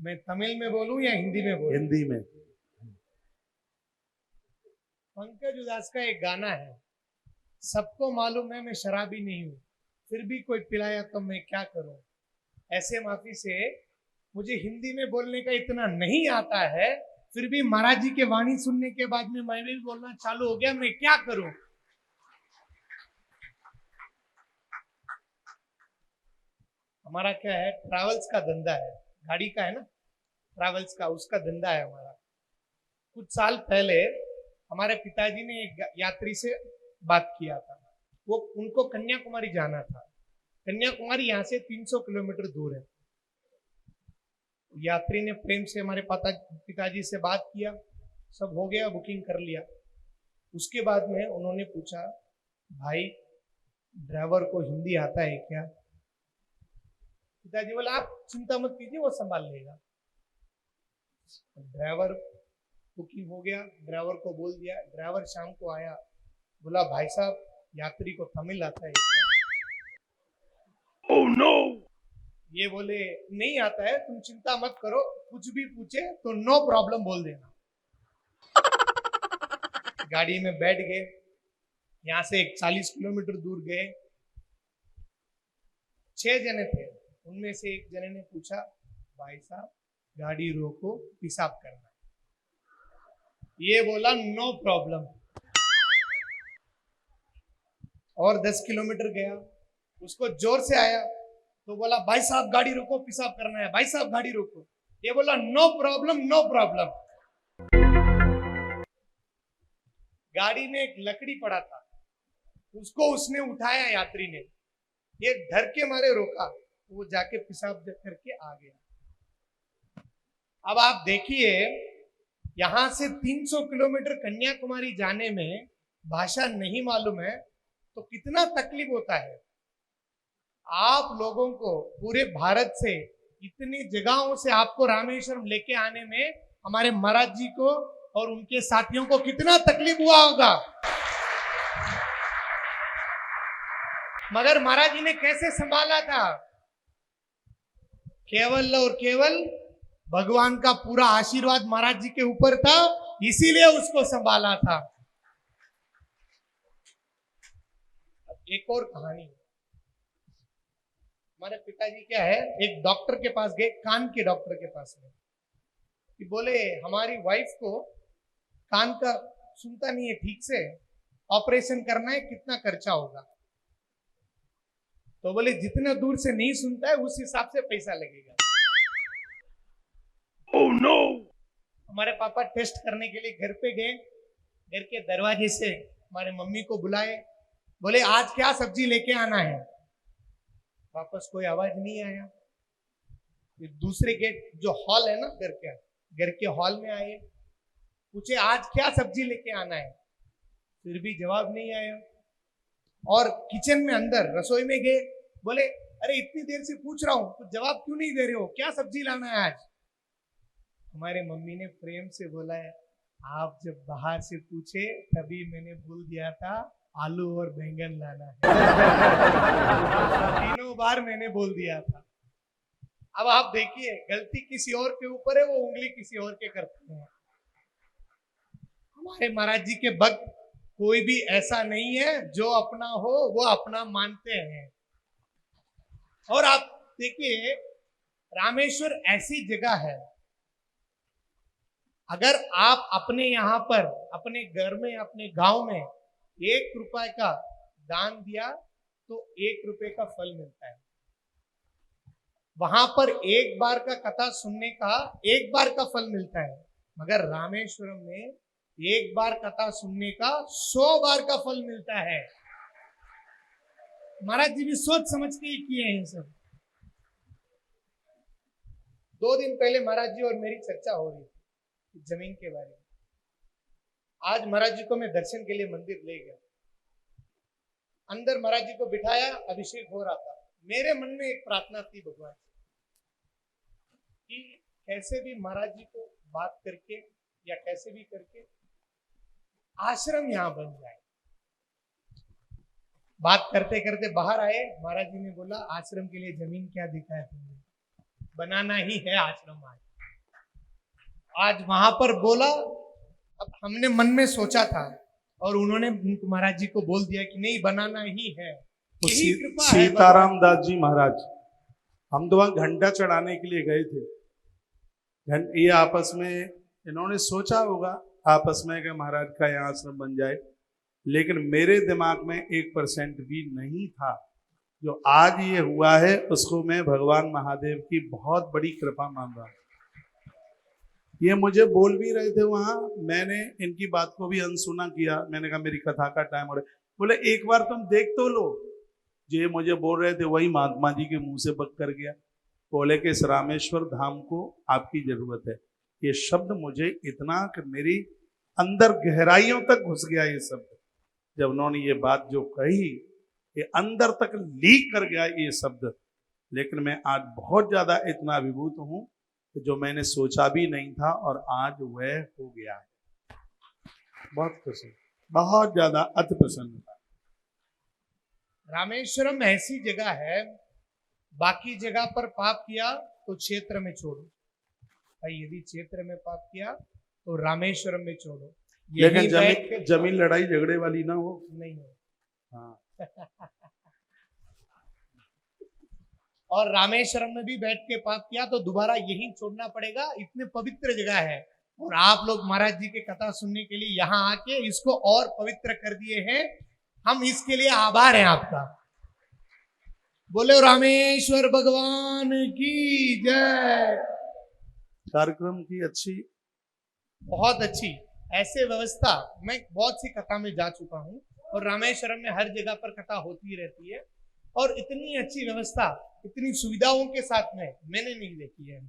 मैं तमिल में बोलूं या हिंदी में बोलूं? हिंदी में। पंकज उदास का एक गाना है, सबको मालूम है मैं शराबी नहीं हूं, फिर भी कोई पिलाया तो मैं क्या करूं। ऐसे माफी से मुझे हिंदी में बोलने का इतना नहीं आता है, फिर भी महाराज जी के वाणी सुनने के बाद में मैं भी बोलना चालू हो गया, मैं क्या करूं। हमारा क्या है, ट्रैवल्स का धंधा है, गाड़ी का है ना, ट्रैवल्स का, उसका धंधा है हमारा। कुछ साल पहले हमारे पिताजी ने एक यात्री से बात किया था, वो उनको कन्याकुमारी जाना था। कन्याकुमारी यहाँ से 300 किलोमीटर दूर है। यात्री ने प्रेम से हमारे पिताजी से बात किया, सब हो गया, बुकिंग कर लिया। उसके बाद में उन्होंने पूछा, भाई ड्राइवर को हिंदी आता है क्या? पिताजी बोला, आप चिंता मत कीजिए, वो संभाल लेगा। ड्राइवर बुकिंग हो गया, ड्राइवर को बोल दिया। ड्राइवर शाम को आया, बोला, भाई साहब यात्री को तमिल आता है क्या? Oh no. ये बोले, नहीं आता है, तुम चिंता मत करो, कुछ भी पूछे तो नो प्रॉब्लम बोल देना। गाड़ी में बैठ गए, यहां से 40 किलोमीटर दूर गए। 6 जने थे, उनमें से एक जने ने पूछा, भाई साहब गाड़ी रोको, पेशाब करना है। ये बोला, नो प्रॉब्लम। और 10 किलोमीटर गया, उसको जोर से आया तो बोला, भाई साहब गाड़ी रोको, पेशाब करना है, भाई साहब गाड़ी रोको। ये बोला, नो प्रॉब्लम नो प्रॉब्लम। गाड़ी में एक लकड़ी पड़ा था, उसको उसने उठाया, यात्री ने, ये डर के मारे रोका, वो जाके पेशाब करके आ गया। अब आप देखिए, यहां से 300 किलोमीटर कन्याकुमारी जाने में भाषा नहीं मालूम है तो कितना तकलीफ होता है। आप लोगों को पूरे भारत से इतनी जगहों से आपको रामेश्वरम लेके आने में हमारे महाराज जी को और उनके साथियों को कितना तकलीफ हुआ होगा, मगर महाराज जी ने कैसे संभाला था? केवल और केवल भगवान का पूरा आशीर्वाद महाराज जी के ऊपर था, इसीलिए उसको संभाला था। एक और कहानी, हमारे पिताजी क्या है, एक डॉक्टर के पास गए, कान के डॉक्टर के पास में, कि बोले हमारी वाइफ को कान का सुनता नहीं है ठीक से, ऑपरेशन करना है, कितना खर्चा होगा? तो बोले, जितना दूर से नहीं सुनता है उस हिसाब से पैसा लगेगा। Oh no. हमारे पापा टेस्ट करने के लिए घर पे गए, घर के दरवाजे से हमारे मम्मी को बुलाए, बोले आज क्या सब्जी लेके आना है? वापस कोई आवाज नहीं आया। फिर दूसरे गेट जो हॉल है ना, घर के हॉल में आए, पूछे आज क्या सब्जी लेके आना है? फिर भी जवाब नहीं आया। और किचन में अंदर रसोई में गए, बोले अरे इतनी देर से पूछ रहा हूं, तो जवाब क्यों नहीं दे रहे हो, क्या सब्जी लाना है आज? हमारे मम्मी ने प्रेम से बोला है, आप जब बाहर से पूछे तभी मैंने बोल दिया था आलू और बैंगन लाना है। तीनों बार मैंने बोल दिया था। अब आप देखिए, गलती किसी और के ऊपर है, वो उंगली किसी और के करते हैं। हमारे महाराज जी के भक्त कोई भी ऐसा नहीं है जो अपना हो, वो अपना मानते हैं। और आप देखिए, रामेश्वर ऐसी जगह है, अगर आप अपने यहाँ पर, अपने घर में, अपने गांव में 1 रुपए का दान दिया तो 1 रुपए का फल मिलता है। वहां पर एक बार का कथा सुनने का 1 बार का फल मिलता है, मगर रामेश्वरम में 1 बार कथा सुनने का 100 बार का फल मिलता है। महाराज जी भी सोच समझ के ही किए हैं सब। 2 दिन पहले महाराज जी और मेरी चर्चा हो रही थी जमीन के बारे में। आज महाराज जी को मैं दर्शन के लिए मंदिर ले गया, अंदर महाराज जी को बिठाया, अभिषेक हो रहा था। मेरे मन में एक प्रार्थना थी भगवान से कि कैसे भी महाराज जी को बात करके या कैसे भी करके आश्रम यहां बन जाए। बात करते करते बाहर आए, महाराज जी ने बोला आश्रम के लिए जमीन क्या दिखा है तुमने, बनाना ही है आश्रम आज। आज वहां पर बोला, अब हमने मन में सोचा था और उन्होंने महाराज जी को बोल दिया कि नहीं, बनाना ही है। यही कृपा है सीताराम दास जी महाराज, हम तो वहां घंटा चढ़ाने के लिए गए थे। ये आपस में इन्होंने सोचा होगा आपस में कि महाराज का यहाँ आश्रम बन जाए, लेकिन मेरे दिमाग में 1% भी नहीं था। जो आज ये हुआ है उसको मैं भगवान महादेव की बहुत बड़ी कृपा मान रहा हूँ। ये मुझे बोल भी रहे थे वहां, मैंने इनकी बात को भी अनसुना किया। मैंने कहा मेरी कथा का टाइम हो रहा है। बोले एक बार तुम देख तो लो। जो मुझे बोल रहे थे वही महात्मा जी के मुंह से बक कर गया। बोले कि इस रामेश्वर धाम को आपकी जरूरत है। ये शब्द मुझे इतना कि मेरी अंदर गहराइयों तक घुस गया ये शब्द। जब उन्होंने ये बात जो कही, ये अंदर तक लीक कर गया ये शब्द। लेकिन मैं आज बहुत ज्यादा इतना अभिभूत हूं कि जो मैंने सोचा भी नहीं था और आज वह हो गया है। बहुत खुशी, बहुत ज्यादा अति प्रसन्नता। रामेश्वरम ऐसी जगह है, बाकी जगह पर पाप किया तो क्षेत्र में छोड़ो, यदि क्षेत्र में पाप किया तो रामेश्वरम में छोड़ो। लेकिन जमीन लड़ाई झगड़े वाली ना हो, नहीं हो। हाँ। और रामेश्वरम में भी बैठ के पाप किया तो दोबारा यही छोड़ना पड़ेगा। इतने पवित्र जगह है और आप लोग महाराज जी की कथा सुनने के लिए यहाँ आके इसको और पवित्र कर दिए हैं। हम इसके लिए आभार हैं आपका। बोले रामेश्वर भगवान की जय। कार्यक्रम की अच्छी, बहुत अच्छी ऐसे व्यवस्था मैं बहुत सी कथा में जा चुका हूँ और रामेश्वरम में हर जगह पर कथा होती रहती है और इतनी अच्छी व्यवस्था, इतनी सुविधाओं के साथ में मैंने नहीं देखी है।